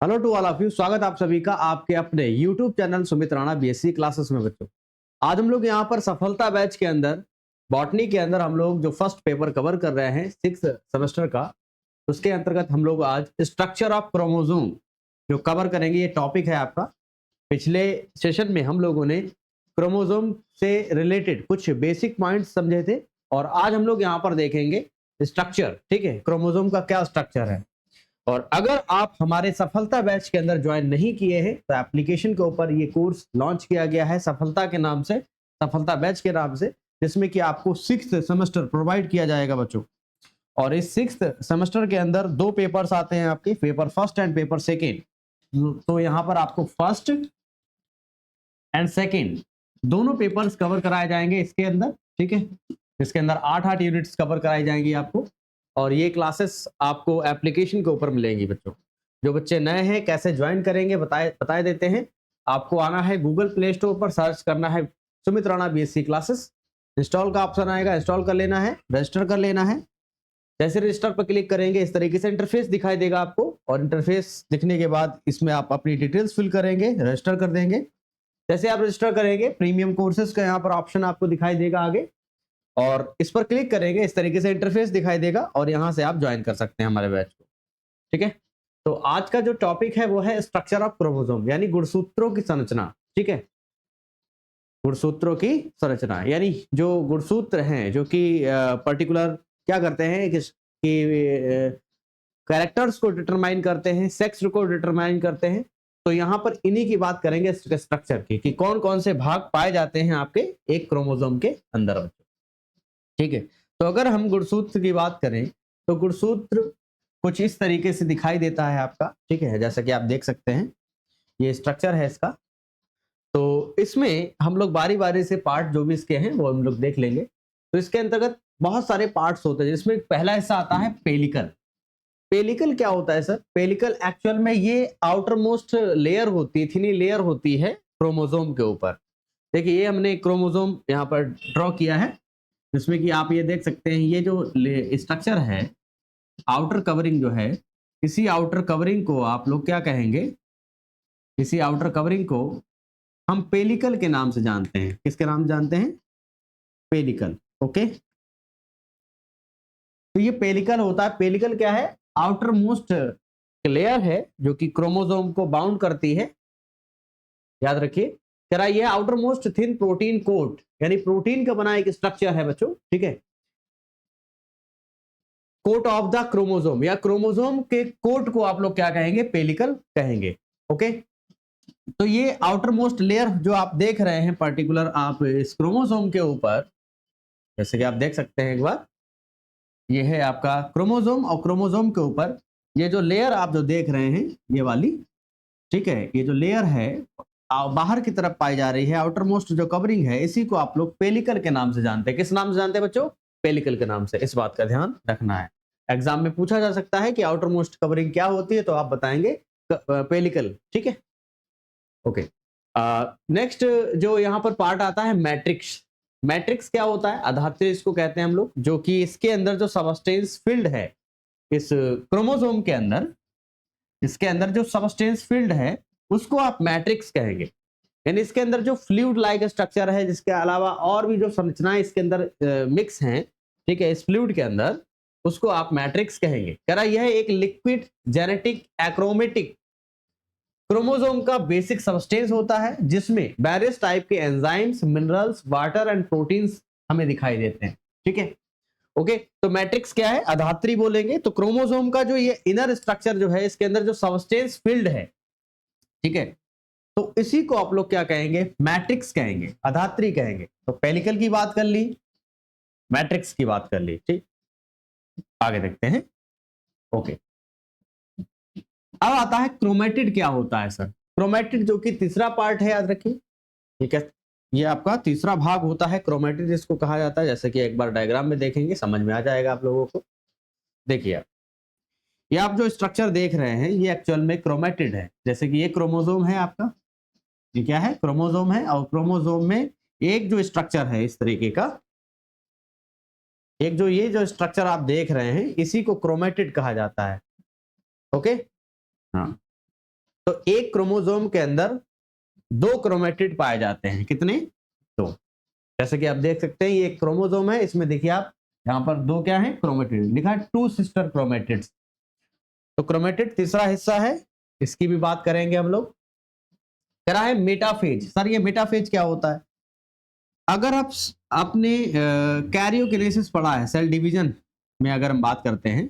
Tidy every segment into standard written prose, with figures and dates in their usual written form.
Hello to all of you. स्वागत आप सभी का आपके अपने YouTube channel Sumit Rana BSc classes में। बच्चों, आज हम लोग यहाँ पर सफलता बैच के अंदर बॉटनी के अंदर हम लोग जो फर्स्ट पेपर कवर कर रहे हैं 6th सेमेस्टर का, उसके अंतर्गत हम लोग आज स्ट्रक्चर ऑफ क्रोमोसोम जो कवर करेंगे। ये टॉपिक है आपका। पिछले सेशन में हम लोगों ने क्रोमोसोम से रिलेटेड कुछ बेसिक पॉइंट्स समझे थे और आज हम लोग यहाँ पर देखेंगे स्ट्रक्चर। ठीक है, क्रोमोसोम का क्या स्ट्रक्चर है। और अगर आप हमारे सफलता बैच के अंदर ज्वाइन नहीं किए हैं तो एप्लीकेशन के ऊपर ये कोर्स लॉन्च किया गया है सफलता के नाम से, सफलता बैच के नाम से, जिसमें कि आपको 6th सेमेस्टर प्रोवाइड किया जाएगा बच्चों। और इस 6th सेमेस्टर के अंदर दो पेपर्स आते हैं आपके, paper first and paper second. तो यहाँ पर आपको फर्स्ट एंड सेकेंड दोनों पेपर्स कवर कराए जाएंगे इसके अंदर। ठीक है, इसके अंदर 8-8 यूनिट्स कवर कराई जाएंगी आपको। और ये क्लासेस आपको एप्लीकेशन के ऊपर मिलेंगी बच्चों। जो बच्चे नए हैं कैसे ज्वाइन करेंगे बताए देते हैं। आपको आना है गूगल प्ले स्टोर पर, सर्च करना है Sumit Rana BSc classes, install का ऑप्शन आएगा, इंस्टॉल कर लेना है, रजिस्टर कर लेना है। जैसे रजिस्टर पर क्लिक करेंगे इस तरीके से इंटरफेस दिखाई देगा आपको, और इंटरफेस दिखने के बाद इसमें आप अपनी डिटेल्स फिल करेंगे, रजिस्टर कर देंगे। जैसे आप रजिस्टर करेंगे प्रीमियम कोर्सेज का यहाँ पर ऑप्शन आपको दिखाई देगा आगे, और इस पर क्लिक करेंगे इस तरीके से इंटरफेस दिखाई देगा और यहां से आप ज्वाइन कर सकते हैं हमारे बैच को। ठीक है, तो आज का जो टॉपिक है वो है स्ट्रक्चर ऑफ क्रोमोसोम, यानी गुणसूत्रों की संरचना। ठीक है, गुणसूत्रों की संरचना यानी जो गुणसूत्र हैं जो कि पर्टिकुलर क्या करते हैं कि कैरेक्टर्स को डिटरमाइन करते हैं, सेक्स को डिटरमाइन करते हैं। तो यहाँ पर इन्हीं की बात करेंगे स्ट्रक्चर की, कि कौन कौन से भाग पाए जाते हैं आपके एक क्रोमोसोम के अंदर। ठीक है, तो अगर हम गुणसूत्र की बात करें तो गुणसूत्र कुछ इस तरीके से दिखाई देता है आपका। ठीक है, जैसा कि आप देख सकते हैं ये स्ट्रक्चर है इसका। तो इसमें हम लोग बारी बारी से पार्ट जो भी इसके हैं वो हम लोग देख लेंगे। तो इसके अंतर्गत बहुत सारे पार्ट्स होते हैं, जिसमें पहला हिस्सा आता है पेलिकल। पेलिकल क्या होता है सर? पेलिकल एक्चुअल में ये आउटर मोस्ट लेयर होती है, थिनी लेयर होती है क्रोमोसोम के ऊपर। देखिए, ये हमने क्रोमोसोम यहाँ पर ड्रॉ किया है, जिसमें कि आप ये देख सकते हैं ये जो स्ट्रक्चर है, आउटर कवरिंग जो है, इसी आउटर कवरिंग को आप लोग क्या कहेंगे? इसी आउटर कवरिंग को हम पेलिकल के नाम से जानते हैं। किसके नाम से जानते हैं? पेलिकल। ओके, तो ये पेलिकल होता है। पेलिकल क्या है? आउटर मोस्ट लेयर है जो कि क्रोमोसोम को बाउंड करती है। याद रखिए, कह रहा ये outer most thin protein coat, यानी प्रोटीन का बना एक स्ट्रक्चर है बच्चों। ठीक है, कोट ऑफ द क्रोमोसोम, या क्रोमोसोम के कोट को आप लोग क्या कहेंगे? पेलिकल कहेंगे। ओके, तो ये आउटर मोस्ट लेयर जो आप देख रहे हैं पर्टिकुलर आप इस क्रोमोसोम के ऊपर, जैसे कि आप देख सकते हैं एक बार, ये है आपका क्रोमोसोम, और क्रोमोसोम के ऊपर ये जो लेयर आप जो देख रहे हैं ये वाली, ठीक है, ये जो लेयर है बाहर की तरफ पाई जा रही है, आउटर मोस्ट जो कवरिंग है, इसी को आप लोग पेलिकल के नाम से जानते हैं। किस नाम से जानते हैं बच्चों? पेलिकल के नाम से। इस बात का ध्यान रखना है, एग्जाम में पूछा जा सकता है कि आउटर मोस्ट कवरिंग क्या होती है, तो आप बताएंगे पेलिकल। ठीक है, ओके। नेक्स्ट जो यहाँ पर पार्ट आता है मैट्रिक्स। मैट्रिक्स क्या होता है? आधात्री इसको कहते हैं हम लोग, जो कि इसके अंदर जो सबस्टेंस फील्ड है इस क्रोमोसोम के अंदर, इसके अंदर जो सबस्टेंस फील्ड है उसको आप मैट्रिक्स कहेंगे। यानी इसके अंदर जो फ्लूइड लाइक स्ट्रक्चर है, जिसके अलावा और भी जो संरचनाएं इसके अंदर मिक्स हैं, ठीक है, इस फ्लूइड के अंदर, उसको आप मैट्रिक्स कहेंगे। कह रहा यह एक लिक्विड जेनेटिक एक्रोमेटिक क्रोमोसोम का बेसिक सबस्टेंस होता है, जिसमें वेरियस टाइप के enzymes, minerals, water and proteins हमें दिखाई देते हैं। ठीक है, ओके। तो मैट्रिक्स क्या है? अधात्री बोलेंगे। तो क्रोमोसोम का जो ये इनर स्ट्रक्चर जो है, इसके अंदर जो सबस्टेंस फील्ड है, ठीक है, तो इसी को आप लोग क्या कहेंगे? मैट्रिक्स कहेंगे, अधात्री कहेंगे। तो पेलिकल की बात कर ली, मैट्रिक्स की बात कर ली। ठीक, आगे देखते हैं। ओके, अब आता है क्रोमेटिड। क्या होता है सर? क्रोमेटिड जो कि तीसरा पार्ट है, याद रखिए। ठीक है, ये आपका तीसरा भाग होता है क्रोमेटिड, इसको कहा जाता है। जैसे कि एक बार डायग्राम में देखेंगे समझ में आ जाएगा आप लोगों को। देखिए आप, ये आप जो स्ट्रक्चर देख रहे हैं ये एक्चुअल में क्रोमेटिड है। जैसे कि ये क्रोमोसोम है आपका, ये क्या है? क्रोमोसोम है। और क्रोमोसोम में एक जो स्ट्रक्चर है इस तरीके का, एक जो ये जो स्ट्रक्चर आप देख रहे हैं, इसी को क्रोमेटिड कहा जाता है। ओके, हाँ, तो एक क्रोमोसोम के अंदर 2 क्रोमेटिड पाए जाते हैं। कितने? 2। जैसे कि आप देख सकते हैं ये एक क्रोमोसोम है, इसमें देखिए आप यहाँ पर 2 क्या है? क्रोमेटिड लिखा है, 2 सिस्टर क्रोमेटिड्स। तो क्रोमेटिड तीसरा हिस्सा है, इसकी भी बात करेंगे हम लोग। करा है मेटाफेज। सर ये मेटाफेज क्या होता है? अगर आपने कैरियोकिनेसिस पढ़ा है, सेल डिवीजन में अगर हम बात करते हैं,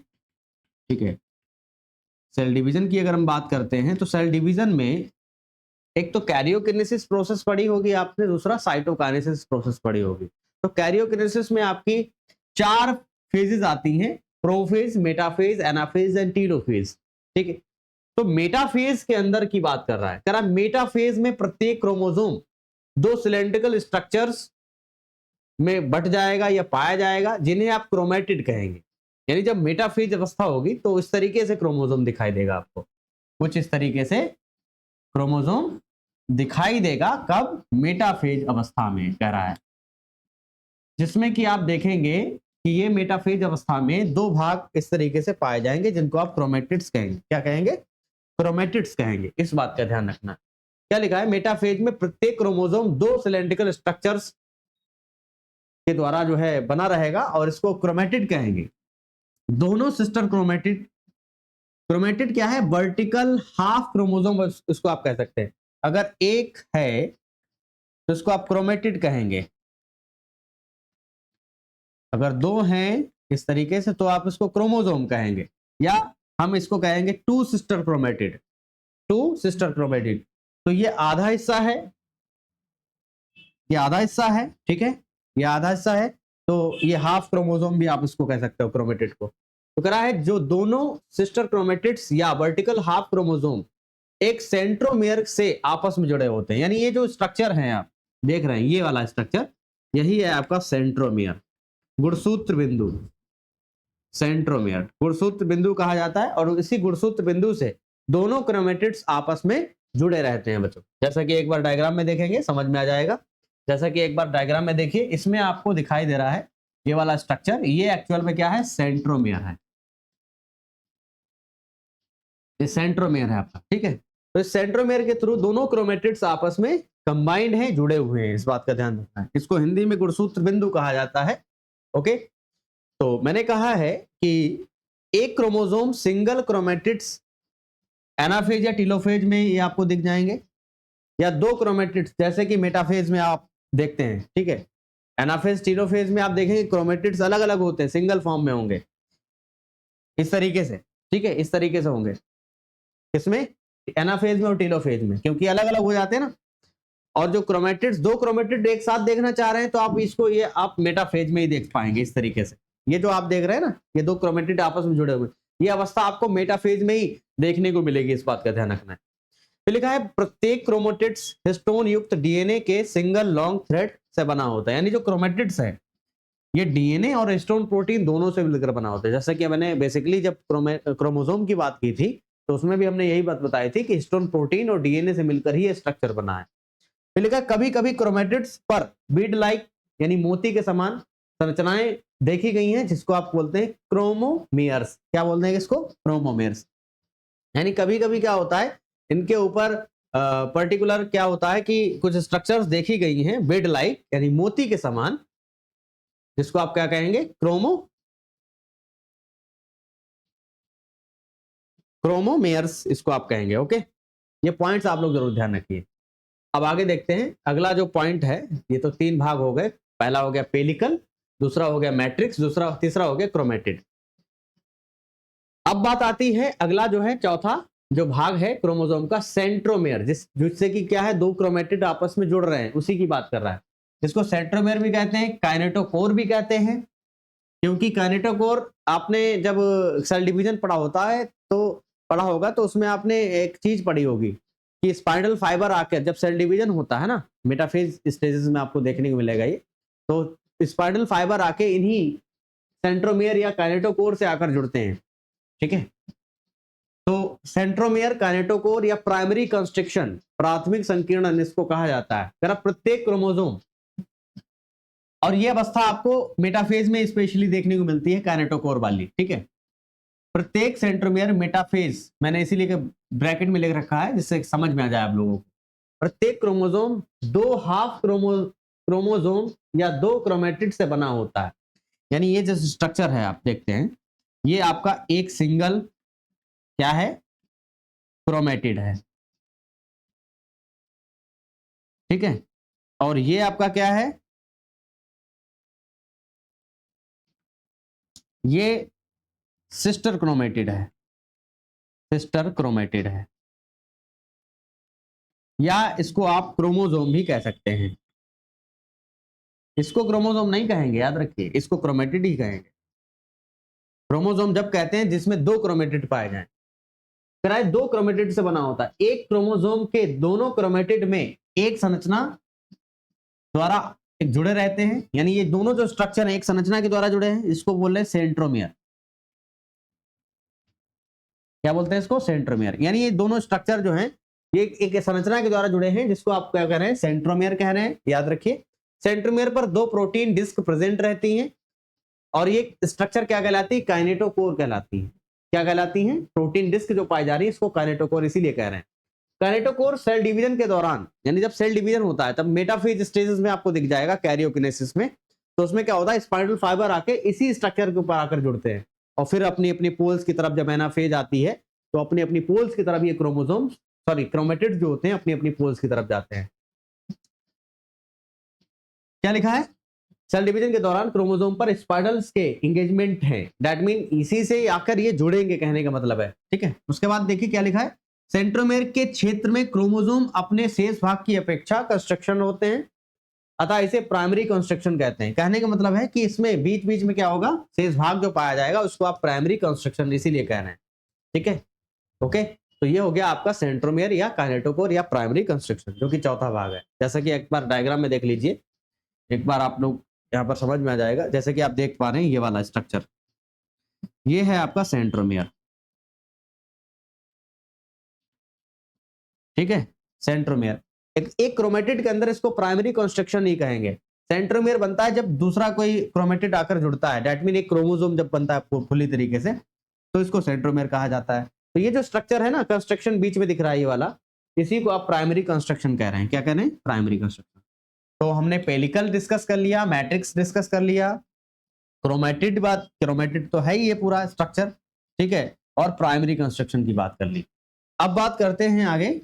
ठीक है, सेल डिवीजन की अगर हम बात करते हैं तो सेल डिवीजन में एक तो कैरियोकिनेसिस प्रोसेस पढ़ी होगी आपने, दूसरा साइटोकाइनेसिस प्रोसेस पढ़ी होगी। तो कैरियोकिनेसिस में आपकी 4 फेजेस आती हैं, prophase, metaphase, anaphase and telophase. ठीक है, तो मेटाफेज के अंदर की बात कर रहा है। कह रहा मेटाफेज में प्रत्येक क्रोमोसोम 2 सिलेंड्रिकल स्ट्रक्चर्स में बट जाएगा या पाया जाएगा, जिन्हें आप क्रोमेटिड कहेंगे। यानी जब मेटाफेज अवस्था होगी तो इस तरीके से क्रोमोसोम दिखाई देगा आपको, कुछ इस तरीके से क्रोमोसोम दिखाई देगा। कब? मेटाफेज अवस्था में कह रहा है, जिसमें कि आप देखेंगे कि ये मेटाफेज अवस्था में 2 भाग इस तरीके से पाए जाएंगे, जिनको आप क्रोमेटिड्स कहेंगे। क्या कहेंगे? क्रोमेटिड्स कहेंगे। इस बात का ध्यान रखना। क्या लिखा है? मेटाफेज में प्रत्येक क्रोमोसोम 2 सिलेंड्रिकल स्ट्रक्चर्स के द्वारा जो है बना रहेगा और इसको क्रोमेटिड कहेंगे। दोनों सिस्टर क्रोमेटिड, क्रोमेटिड क्या है? वर्टिकल हाफ क्रोमोसोम, इसको आप कह सकते हैं। अगर एक है तो इसको आप क्रोमेटिड कहेंगे, अगर 2 हैं इस तरीके से तो आप इसको क्रोमोसोम कहेंगे, या हम इसको कहेंगे 2 सिस्टर क्रोमेटिड, 2 सिस्टर क्रोमेटिड। तो ये आधा हिस्सा है, ये आधा हिस्सा है, ठीक है, ये आधा हिस्सा है, तो ये हाफ क्रोमोसोम भी आप इसको कह सकते हो क्रोमेटिड को। तो कह रहा है जो दोनों सिस्टर क्रोमेटिड्स या वर्टिकल हाफ क्रोमोसोम एक सेंट्रोमियर से आपस में जुड़े होते हैं। यानी ये जो स्ट्रक्चर है आप देख रहे हैं, ये वाला स्ट्रक्चर, यही है आपका सेंट्रोमियर, गुणसूत्र बिंदु। सेंट्रोमियर गुणसूत्र बिंदु कहा जाता है, और इसी गुणसूत्र बिंदु से दोनों क्रोमेटिड्स आपस में जुड़े रहते हैं बच्चों। जैसा कि एक बार डायग्राम में देखेंगे समझ में आ जाएगा। जैसा कि एक बार डायग्राम में देखिए, इसमें आपको दिखाई दे रहा है ये वाला स्ट्रक्चर, ये एक्चुअल में क्या है? सेंट्रोमियर है, ये सेंट्रोमियर है आपका। ठीक है, तो इस सेंट्रोमियर के थ्रू दोनों क्रोमेटिड्स आपस में कंबाइंड हैं, जुड़े हुए हैं। इस बात का ध्यान रखना है। इसको हिंदी में गुणसूत्र बिंदु कहा जाता है। ओके, तो मैंने कहा है कि एक क्रोमोसोम सिंगल क्रोमेटिड्स एनाफेज या टीलोफेज में ये आपको दिख जाएंगे, या 2 क्रोमेटिड्स जैसे कि मेटाफेज में आप देखते हैं। ठीक है, एनाफेज टीलोफेज में आप देखेंगे क्रोमेटिड्स अलग अलग होते हैं, सिंगल फॉर्म में होंगे इस तरीके से। ठीक है, इस तरीके से होंगे इसमें, एनाफेज में और टीलोफेज में, क्योंकि अलग अलग हो जाते हैं ना। और जो क्रोमेटिड्स, 2 क्रोमेटिड एक साथ देखना चाह रहे हैं तो आप इसको, ये आप मेटाफेज में ही देख पाएंगे इस तरीके से। ये जो आप देख रहे हैं ना, ये 2 क्रोमेटिड आपस में जुड़े हुए, ये अवस्था आपको मेटाफेज में ही देखने को मिलेगी। इस बात का ध्यान रखना है। तो लिखा है प्रत्येक क्रोमेटिड्स हिस्टोन युक्त डीएनए के सिंगल लॉन्ग थ्रेड से बना होता है। यानी जो क्रोमेटिड्स है ये डीएनए और हिस्टोन प्रोटीन दोनों से मिलकर बना होता है। जैसा कि मैंने बेसिकली जब क्रोमोसोम की बात की थी तो उसमें भी हमने यही बात बताई थी कि हिस्टोन प्रोटीन और डीएनए से मिलकर ही ये स्ट्रक्चर बना है। फिर लिखा कभी कभी क्रोमेटिड्स पर बीड लाइक यानी मोती के समान संरचनाएं देखी गई हैं, जिसको आप बोलते हैं क्रोमोमेयर्स। क्या बोलते हैं इसको? क्रोमोमेयर्स। यानी कभी कभी क्या होता है, इनके ऊपर पर्टिकुलर क्या होता है कि कुछ स्ट्रक्चर्स देखी गई हैं बीड लाइक यानी मोती के समान, जिसको आप क्या कहेंगे? क्रोमोमेयर्स इसको आप कहेंगे। ओके, ये पॉइंट्स आप लोग जरूर ध्यान रखिए। अब आगे देखते हैं अगला जो पॉइंट है। ये तो 3 भाग हो गए, पहला हो गया पेलिकल, दूसरा हो गया मैट्रिक्स, तीसरा हो गया क्रोमेटिड। अब बात आती है अगला जो है चौथा जो भाग है क्रोमोसोम का, सेंट्रोमेयर, जिससे कि क्या है 2 क्रोमेटिड आपस में जुड़ रहे हैं, उसी की बात कर रहा है। जिसको सेंट्रोमेयर भी कहते हैं, काइनेटोकोर भी कहते हैं। क्योंकि काइनेटोकोर आपने जब सेल डिवीजन पढ़ा होगा तो उसमें आपने एक चीज पढ़ी होगी कि स्पाइनल फाइबर आकर जब सेल डिवीजन होता है ना, मेटाफेज स्टेजेस में आपको देखने को मिलेगा ये, तो स्पाइनल फाइबर आके इन्हीं सेंट्रोमियर या काइनेटोकोर से आकर जुड़ते हैं। ठीक है, तो सेंट्रोमियर, काइनेटोकोर या प्राइमरी कंस्ट्रक्शन, प्राथमिक संकीर्णन इसको कहा जाता है। प्रत्येक क्रोमोसोम, और ये अवस्था आपको मेटाफेज में स्पेशली देखने को मिलती है, काइनेटोकोर वाली। ठीक है, प्रत्येक सेंट्रोमियर मेटाफेज, मैंने इसीलिए ब्रैकेट में लिख रखा है जिससे समझ में आ जाए आप लोगों को। प्रत्येक क्रोमोसोम दो हाफ क्रोमोसोम या दो क्रोमेटिड से बना होता है। यानी ये जो स्ट्रक्चर है आप देखते हैं, ये आपका एक सिंगल क्या है, क्रोमेटिड है, ठीक है। और ये आपका क्या है, ये सिस्टर क्रोमेटिड है, सिस्टर क्रोमेटिड है, या इसको आप क्रोमोसोम भी कह सकते हैं। इसको क्रोमोसोम नहीं कहेंगे, याद रखिए, इसको क्रोमेटिड ही कहेंगे। क्रोमोसोम जब कहते हैं जिसमें दो क्रोमेटिड पाए जाएं, फिर दो क्रोमेटिड से बना होता है। एक क्रोमोसोम के दोनों क्रोमेटिड में एक संरचना द्वारा जुड़े रहते हैं, यानी ये दोनों जो स्ट्रक्चर है एक संरचना के द्वारा जुड़े हैं, इसको बोल रहे हैं सेंट्रोमियर। क्या बोलते हैं इसको, सेंट्रोमियर। यानी ये दोनों स्ट्रक्चर जो हैं ये एक संरचना के द्वारा जुड़े हैं, जिसको आप क्या कह रहे हैं, सेंट्रोमियर कह रहे हैं। याद रखिए, सेंट्रोमियर पर दो प्रोटीन डिस्क प्रेजेंट रहती हैं, और ये स्ट्रक्चर क्या कहलाती है, काइनेटोकोर कहलाती है। क्या कहलाती हैं, प्रोटीन डिस्क जो पाई जा रही है इसको काइनेटोकोर इसीलिए कह रहे हैं। काइनेटोकोर सेल डिवीजन के दौरान, यानी जब सेल डिवीजन होता है तब मेटाफेज स्टेजेस में आपको दिख जाएगा, कैरियोकिनेसिस में, तो उसमें क्या होता है, स्पाइरल फाइबर आके इसी स्ट्रक्चर के ऊपर आकर जुड़ते हैं, और फिर अपनी अपनी पोल्स की तरफ जब एनाफेज आती है तो अपनी अपनी पोल्स की तरफ ये क्रोमोसोम सॉरी क्रोमेटिड जो होते हैं अपनी अपनी पोल्स की तरफ जाते हैं। क्या लिखा है, सेल डिवीजन के दौरान क्रोमोसोम पर स्पाइरल्स के एंगेजमेंट है, दैट मीन इसी से आकर ये जुड़ेंगे, कहने का मतलब है, ठीक है। उसके बाद देखिए क्या लिखा है, सेंट्रोमेयर के क्षेत्र में क्रोमोसोम अपने शेष भाग की अपेक्षा कंस्ट्रक्शन होते हैं, अतः इसे प्राइमरी कंस्ट्रक्शन कहते हैं। कहने का मतलब है कि इसमें बीच बीच में क्या होगा, शेष भाग जो पाया जाएगा उसको आप प्राइमरी कंस्ट्रक्शन इसीलिए कह रहे हैं, ठीक है। ओके, तो ये हो गया आपका सेंट्रोमेयर या काइनेटोकोर या प्राइमरी कंस्ट्रक्शन, जो कि चौथा भाग है। जैसा कि एक बार डायग्राम में देख लीजिए, एक बार आप लोग यहाँ पर समझ में आ जाएगा। जैसे कि आप देख पा रहे हैं ये वाला स्ट्रक्चर, ये है आपका सेंट्रोमियर, ठीक है। सेंट्रोमियर एक क्रोमेटिड के अंदर, इसको प्राइमरी कंस्ट्रक्शन नहीं कहेंगे। सेंट्रोमियर बनता है जब दूसरा कोई क्रोमेटिड आकर जुड़ता है, दैट मीन एक क्रोमोसोम जब बनता है खुली तरीके से, तो इसको सेंट्रोमियर कहा जाता है। तो ये जो स्ट्रक्चर है ना, कंस्ट्रक्शन बीच में दिख रहा है ये वाला, इसी को आप प्राइमरी कंस्ट्रक्शन कह रहे हैं। क्या कह रहे हैं, प्राइमरी कंस्ट्रक्शन। तो हमने पेलिकल डिस्कस कर लिया, मैट्रिक्स डिस्कस कर लिया, क्रोमेटिड बात, क्रोमेटिड तो है ही ये पूरा स्ट्रक्चर, ठीक है, और प्राइमरी कंस्ट्रक्शन की बात कर ली। अब बात करते हैं आगे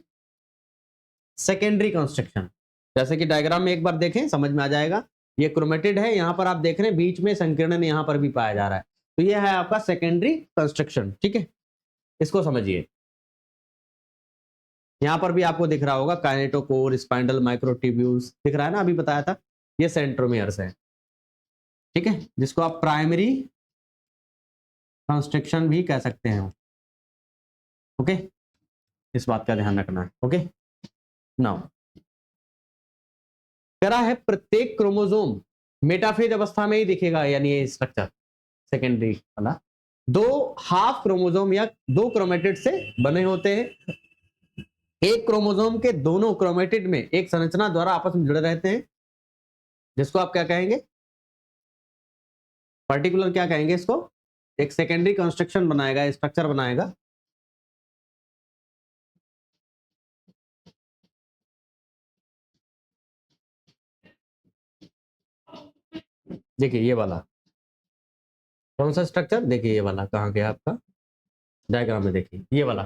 सेकेंडरी कंस्ट्रक्शन। जैसे कि डायग्राम में एक बार देखें, समझ में आ जाएगा। ये क्रोमेटिड है, यहां पर आप देख रहे हैं बीच में संकीर्णन यहां पर भी पाया जा रहा है, तो ये है आपका सेकेंडरी कंस्ट्रक्शन, ठीक है। इसको समझिए, यहां पर भी आपको दिख रहा होगा काइनेटोकोर, स्पाइंडल, माइक्रोट्यूब्यूल्स दिख रहा है ना, अभी बताया था, ये सेंट्रोमियर्स है, ठीक है, जिसको आप प्राइमरी कंस्ट्रक्शन भी कह सकते हैं। ओके, इस बात का ध्यान रखना है। ओके, नाउ करा है प्रत्येक क्रोमोसोम मेटाफेज अवस्था में ही दिखेगा, यानी ये स्ट्रक्चर सेकेंडरी वाला दो हाफ क्रोमोसोम या दो क्रोमेटिड से बने होते हैं। एक क्रोमोसोम के दोनों क्रोमेटिड में एक संरचना द्वारा आपस में जुड़े रहते हैं, जिसको आप क्या कहेंगे, पर्टिकुलर क्या कहेंगे इसको, एक सेकेंडरी कंस्ट्रक्शन बनाएगा, स्ट्रक्चर बनाएगा। देखिए ये वाला कौन सा स्ट्रक्चर, देखिए ये वाला कहाँ गया आपका, डायग्राम में देखिए ये वाला,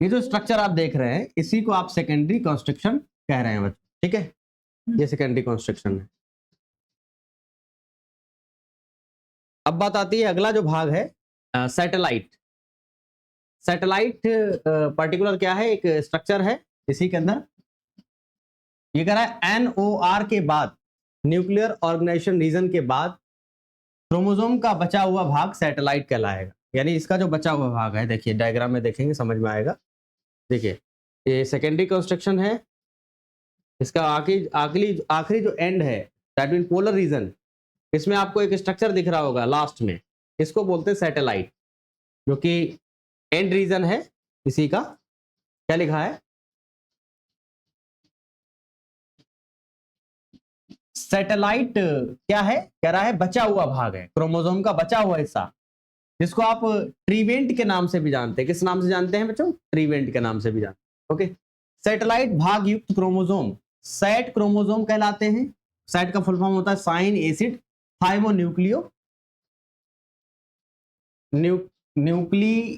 ये जो स्ट्रक्चर आप देख रहे हैं इसी को आप सेकेंडरी कंस्ट्रक्शन कह रहे हैं बच्चों, ठीक है। ये सेकेंडरी कंस्ट्रक्शन है। अब बात आती है अगला जो भाग है, सैटेलाइट। सैटेलाइट पर्टिकुलर क्या है, एक स्ट्रक्चर है, इसी के अंदर ये कह रहा है NOR के बाद, न्यूक्लियर ऑर्गेनाइजेशन रीजन के बाद क्रोमोसोम का बचा हुआ भाग सैटेलाइट कहलाएगा। यानी इसका जो बचा हुआ भाग है, देखिए डायग्राम में देखेंगे समझ में आएगा। देखिए ये सेकेंडरी कंस्ट्रक्शन है, इसका आखिरी जो एंड है, दैट मीन पोलर रीजन, इसमें आपको एक स्ट्रक्चर दिख रहा होगा लास्ट में, इसको बोलते हैं सैटेलाइट, जो कि एंड रीजन है इसी का। क्या लिखा है, सैटेलाइट क्या है, कह रहा है बचा हुआ भाग है, क्रोमोसोम का बचा हुआ हिस्सा, जिसको आप ट्रीवेंट के नाम से भी जानते हैं। किस नाम से जानते हैं बच्चों? ट्रीवेंट के नाम से भी जानते हैं। ओके, सैटेलाइट भाग युक्त क्रोमोसोम सैट क्रोमोसोम कहलाते हैं। सैट का फुल फॉर्म होता है साइन एसिड थाइमोन्यूक्लियो न्यूक्लिनिको,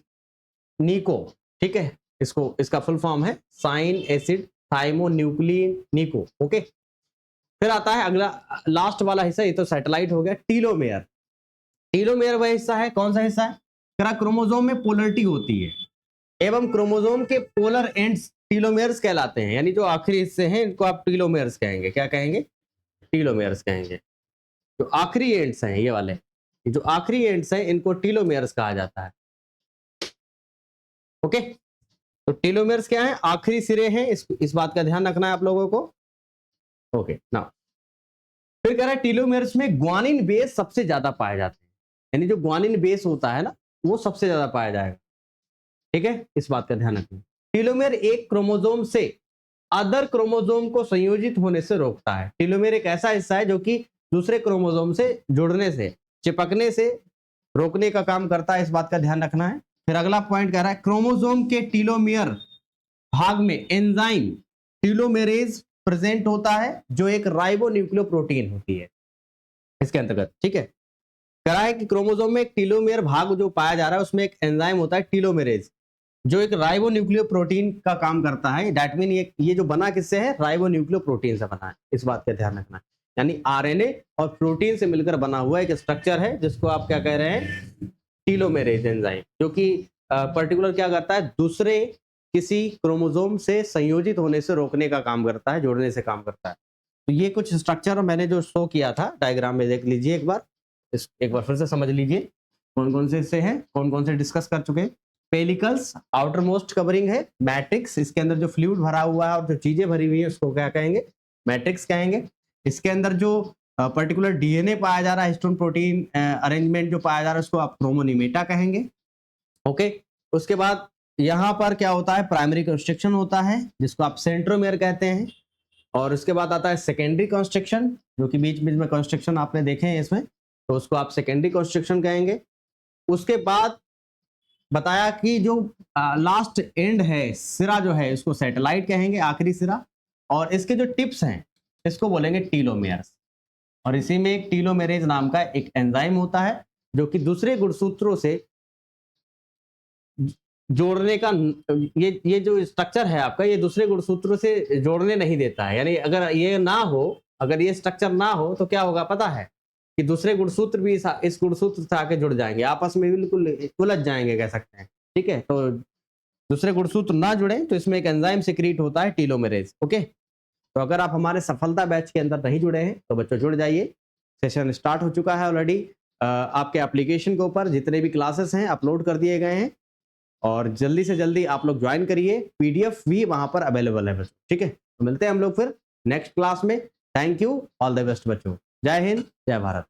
ठीक है, इसका फुल फॉर्म है साइन एसिड थाइमोन्यूक्लिनिको। ओके, फिर आता है अगला लास्ट वाला हिस्सा, ये तो सैटेलाइट हो गया। टीलोमेयर, टीलोमेयर वह हिस्सा है, कौन सा हिस्सा है? क्रोमोसोम में पोलरिटी होती है एवं क्रोमोसोम के पोलर एंड्स टीलोमेयर्स कहलाते हैं। यानी जो आखिरी हिस्से हैं इनको आप टीलोमेयर्स कहेंगे। क्या कहेंगे? टीलोमेयर्स कहेंगे। जो आखिरी एंड्स हैं ये वाले, जो आखिरी एंड्स हैं इनको टीलोमेयर्स कहा जाता है। ओके, तो टीलोमेयर्स क्या है? आखिरी सिरे हैं, इस बात का ध्यान रखना है आप लोगों को। ओके, नाउ फिर कह रहा है टीलोमेयर्स में ग्वानिन बेस सबसे ज्यादा पाए जाते हैं। यानी जो ग्वानिन बेस होता है ना, वो सबसे ज्यादा पाया जाएगा। ठीक है, इस बात का ध्यान रखना। टीलोमेयर एक क्रोमोसोम से अदर क्रोमोसोम को संयोजित होने से रोकता है। टीलोमेयर एक ऐसा हिस्सा है जो कि दूसरे क्रोमोसोम से जुड़ने से, चिपकने से रोकने का काम करता है। इस बात का ध्यान रखना है। फिर अगला पॉइंट कह रहा है क्रोमोसोम के टीलोमेयर भाग में एंजाइम टीलोमेरेज प्रेजेंट होता है, जो एक राइबोन्यूक्लियोप्रोटीन होती है इसके अंतर्गत। ठीक है, कह रहा है कि क्रोमोसोम में एक टीलोमेयर भाग जो पाया जा रहा है उसमें एक एंजाइम होता है टीलोमेरेज, जो एक राइबोन्यूक्लियोप्रोटीन का काम करता है। दैट मीन ये जो बना किससे है? राइबोन्यूक्लियोप्रोटीन से बना है। इस बात का ध्यान रखना है। यानी आरएनए और प्रोटीन से मिलकर बना हुआ एक स्ट्रक्चर है जिसको आप क्या कह रहे हैं? टीलोमेरेज एंजाइम, जो कि पर्टिकुलर क्या करता है? दूसरे किसी क्रोमोसोम से संयोजित होने से रोकने का काम करता है, जोड़ने से काम करता है। तो ये कुछ स्ट्रक्चर मैंने जो शो किया था डायग्राम में, देख लीजिए एक बार, एक बार फिर से समझ लीजिए कौन कौन से हिस्से हैं, कौन कौन से डिस्कस कर चुके हैं। पेलिकल्स आउटर मोस्ट कवरिंग है। मैट्रिक्स, इसके अंदर जो फ्लूइड भरा हुआ है और जो चीजें भरी हुई है उसको क्या कहेंगे? मैट्रिक्स कहेंगे। इसके अंदर जो पर्टिकुलर डीएनए पाया जा रहा है, हिस्टोन प्रोटीन अरेंजमेंट जो पाया जा रहा है उसको आप क्रोमोनिमेटा कहेंगे। ओके, उसके बाद यहाँ पर क्या होता है? प्राइमरी कंस्ट्रक्शन होता है जिसको आप सेंट्रोमेयर कहते हैं। और उसके बाद आता है सेकेंडरी कंस्ट्रक्शन, जो कि बीच बीच में कंस्ट्रक्शन आपने देखे हैं इसमें, तो उसको आप सेकेंडरी कंस्ट्रक्शन कहेंगे। उसके बाद बताया कि जो लास्ट एंड है, सिरा जो है, इसको सैटेलाइट कहेंगे, आखिरी सिरा। और इसके जो टिप्स हैं इसको बोलेंगे टीलोमेयर्स। और इसी में एक टीलोमेरेज नाम का एक एंजाइम होता है जो कि दूसरे गुणसूत्रों से जोड़ने का, ये जो स्ट्रक्चर है आपका, ये दूसरे गुणसूत्रों से जोड़ने नहीं देता है। यानी अगर ये ना हो, अगर ये स्ट्रक्चर ना हो तो क्या होगा पता है? कि दूसरे गुणसूत्र भी इस गुणसूत्र से आके जुड़ जाएंगे, आपस में बिल्कुल उलझ जाएंगे कह सकते हैं। ठीक है, तो दूसरे गुणसूत्र ना जुड़े तो इसमें एक एंजाइम सिक्रीट होता है टीलोमेरेज। ओके, तो अगर आप हमारे सफलता बैच के अंदर नहीं जुड़े हैं तो बच्चों जुड़ जाइए। सेशन स्टार्ट हो चुका है ऑलरेडी। आपके एप्लीकेशन के ऊपर जितने भी क्लासेस हैं अपलोड कर दिए गए हैं और जल्दी से जल्दी आप लोग ज्वाइन करिए। पीडीएफ भी वहां पर अवेलेबल है बच्चों। ठीक है, तो मिलते हैं हम लोग फिर नेक्स्ट क्लास में। Thank you, all the best बच्चों। जय हिंद, जय भारत।